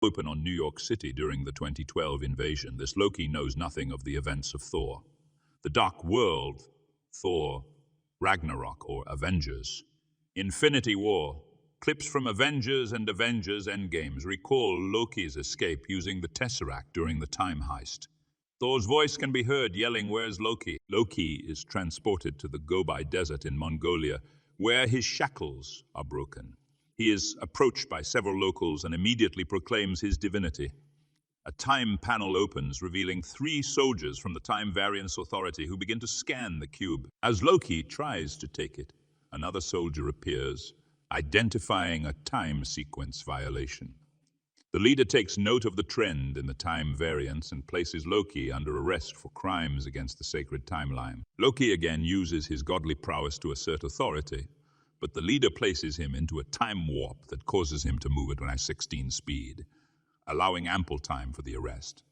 Open on New York City during the 2012 invasion, this Loki knows nothing of the events of Thor. The Dark World, Thor, Ragnarok, or Avengers. Infinity War. Clips from Avengers and Avengers Endgames recall Loki's escape using the Tesseract during the time heist. Thor's voice can be heard yelling, "Where's Loki?" Loki is transported to the Gobi Desert in Mongolia, where his shackles are broken. He is approached by several locals and immediately proclaims his divinity. A time panel opens, revealing 3 soldiers from the Time Variance Authority who begin to scan the cube. As Loki tries to take it, another soldier appears, identifying a time sequence violation. The leader takes note of the trend in the time variance and places Loki under arrest for crimes against the sacred timeline. Loki again uses his godly prowess to assert authority, but the leader places him into a time warp that causes him to move at Mach 16 speed, allowing ample time for the arrest.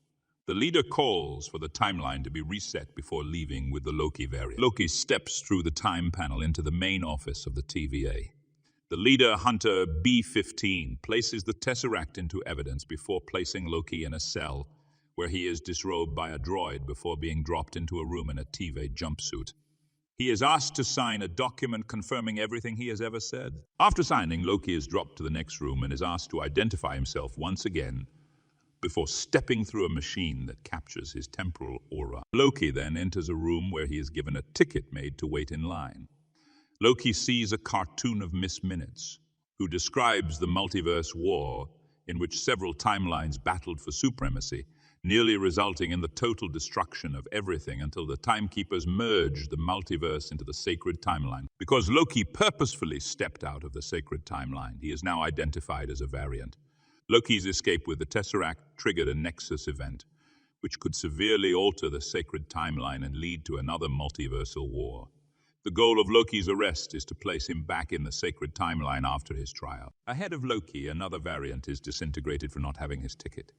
The leader calls for the timeline to be reset before leaving with the Loki variant. Loki steps through the time panel into the main office of the TVA. The leader, Hunter B-15, places the Tesseract into evidence before placing Loki in a cell where he is disrobed by a droid before being dropped into a room in a TVA jumpsuit. He is asked to sign a document confirming everything he has ever said. After signing, Loki is dropped to the next room and is asked to identify himself once again before stepping through a machine that captures his temporal aura. Loki then enters a room where he is given a ticket made to wait in line. Loki sees a cartoon of Miss Minutes, who describes the multiverse war in which several timelines battled for supremacy, nearly resulting in the total destruction of everything until the Timekeepers merged the multiverse into the sacred timeline. Because Loki purposefully stepped out of the sacred timeline, he is now identified as a variant. Loki's escape with the Tesseract triggered a Nexus event, which could severely alter the sacred timeline and lead to another multiversal war. The goal of Loki's arrest is to place him back in the sacred timeline after his trial. Ahead of Loki, another variant is disintegrated for not having his ticket.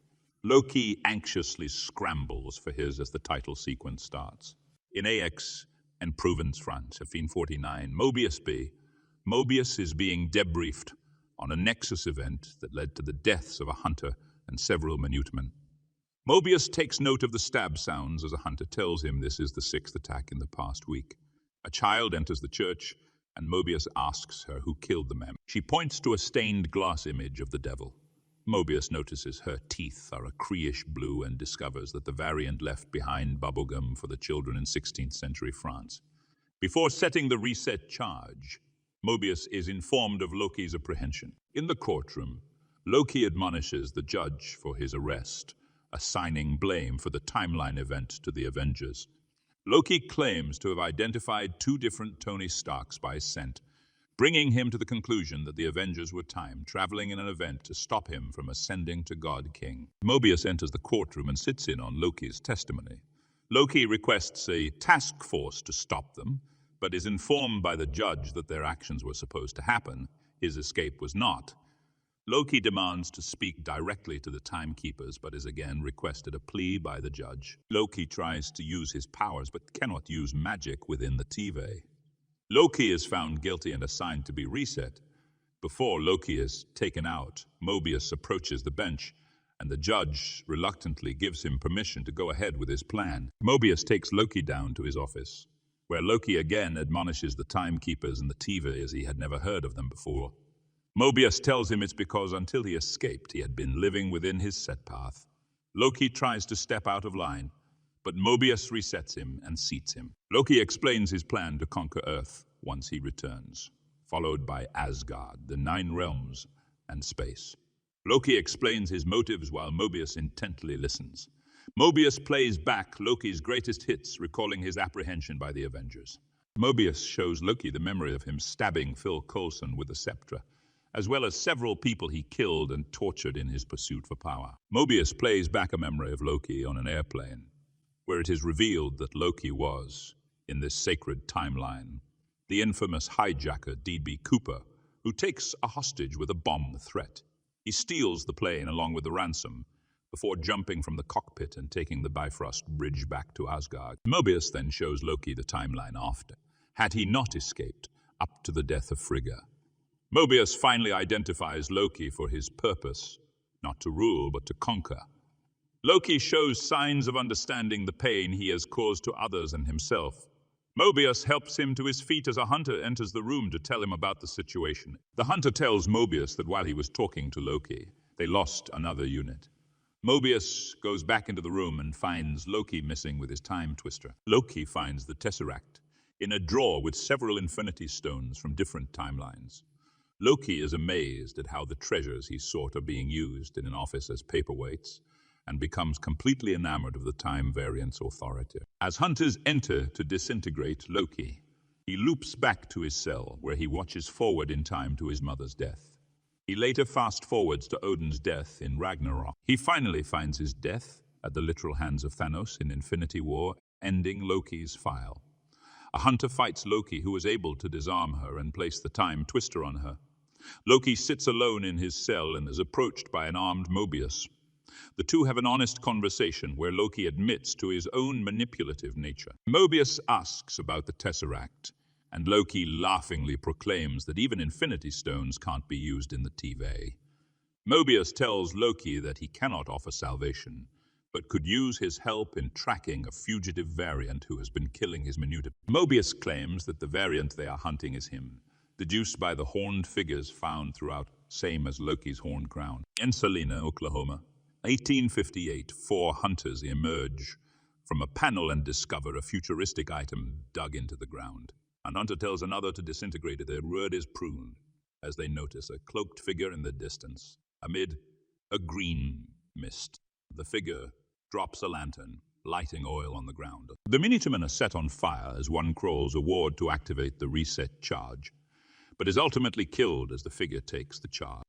Loki anxiously scrambles for his as the title sequence starts. In AX and Provence, France, Affine 49, Mobius B. Mobius is being debriefed on a Nexus event that led to the deaths of a hunter and several minutemen. Mobius takes note of the stab sounds as a hunter tells him this is the 6th attack in the past week. A child enters the church, and Mobius asks her who killed the man. She points to a stained glass image of the devil. Mobius notices her teeth are a creeish blue and discovers that the variant left behind bubblegum for the children in 16th century France. Before setting the reset charge, Mobius is informed of Loki's apprehension. In the courtroom, Loki admonishes the judge for his arrest, assigning blame for the timeline event to the Avengers. Loki claims to have identified 2 different Tony Starks by scent, bringing him to the conclusion that the Avengers were time-traveling in an event to stop him from ascending to God King. Mobius enters the courtroom and sits in on Loki's testimony. Loki requests a task force to stop them, but is informed by the judge that their actions were supposed to happen. His escape was not. Loki demands to speak directly to the Timekeepers, but is again requested a plea by the judge. Loki tries to use his powers, but cannot use magic within the TVA. Loki is found guilty and assigned to be reset. Before Loki is taken out, Mobius approaches the bench, and the judge reluctantly gives him permission to go ahead with his plan. Mobius takes Loki down to his office, where Loki again admonishes the Timekeepers and the TVA as he had never heard of them before. Mobius tells him it's because until he escaped, he had been living within his set path. Loki tries to step out of line, but Mobius resets him and seats him. Loki explains his plan to conquer Earth once he returns, followed by Asgard, the 9 realms, and space. Loki explains his motives while Mobius intently listens. Mobius plays back Loki's greatest hits, recalling his apprehension by the Avengers. Mobius shows Loki the memory of him stabbing Phil Coulson with a scepter, as well as several people he killed and tortured in his pursuit for power. Mobius plays back a memory of Loki on an airplane, where it is revealed that Loki was, in this sacred timeline, the infamous hijacker D.B. Cooper, who takes a hostage with a bomb threat. He steals the plane along with the ransom, before jumping from the cockpit and taking the Bifrost bridge back to Asgard. Mobius then shows Loki the timeline after, had he not escaped, up to the death of Frigga. Mobius finally identifies Loki for his purpose, not to rule, but to conquer. Loki shows signs of understanding the pain he has caused to others and himself. Mobius helps him to his feet as a hunter enters the room to tell him about the situation. The hunter tells Mobius that while he was talking to Loki, they lost another unit. Mobius goes back into the room and finds Loki missing with his time twister. Loki finds the Tesseract in a drawer with several Infinity Stones from different timelines. Loki is amazed at how the treasures he sought are being used in an office as paperweights, and becomes completely enamored of the time variance authority. As hunters enter to disintegrate Loki, he loops back to his cell, where he watches forward in time to his mother's death. He later fast-forwards to Odin's death in Ragnarok. He finally finds his death at the literal hands of Thanos in Infinity War, ending Loki's file. A hunter fights Loki, who is able to disarm her and place the time twister on her. Loki sits alone in his cell and is approached by an armed Mobius. The two have an honest conversation where Loki admits to his own manipulative nature. Mobius asks about the Tesseract, and Loki laughingly proclaims that even Infinity Stones can't be used in the TV. Mobius tells Loki that he cannot offer salvation, but could use his help in tracking a fugitive variant who has been killing his minute. Mobius claims that the variant they are hunting is him, deduced by the horned figures found throughout, same as Loki's horned crown. In Salina, Oklahoma, 1858, 4 hunters emerge from a panel and discover a futuristic item dug into the ground. An hunter tells another to disintegrate it. Their word is pruned as they notice a cloaked figure in the distance, amid a green mist. The figure drops a lantern, lighting oil on the ground. The Minitomen are set on fire as one crawls a ward to activate the reset charge, but is ultimately killed as the figure takes the charge.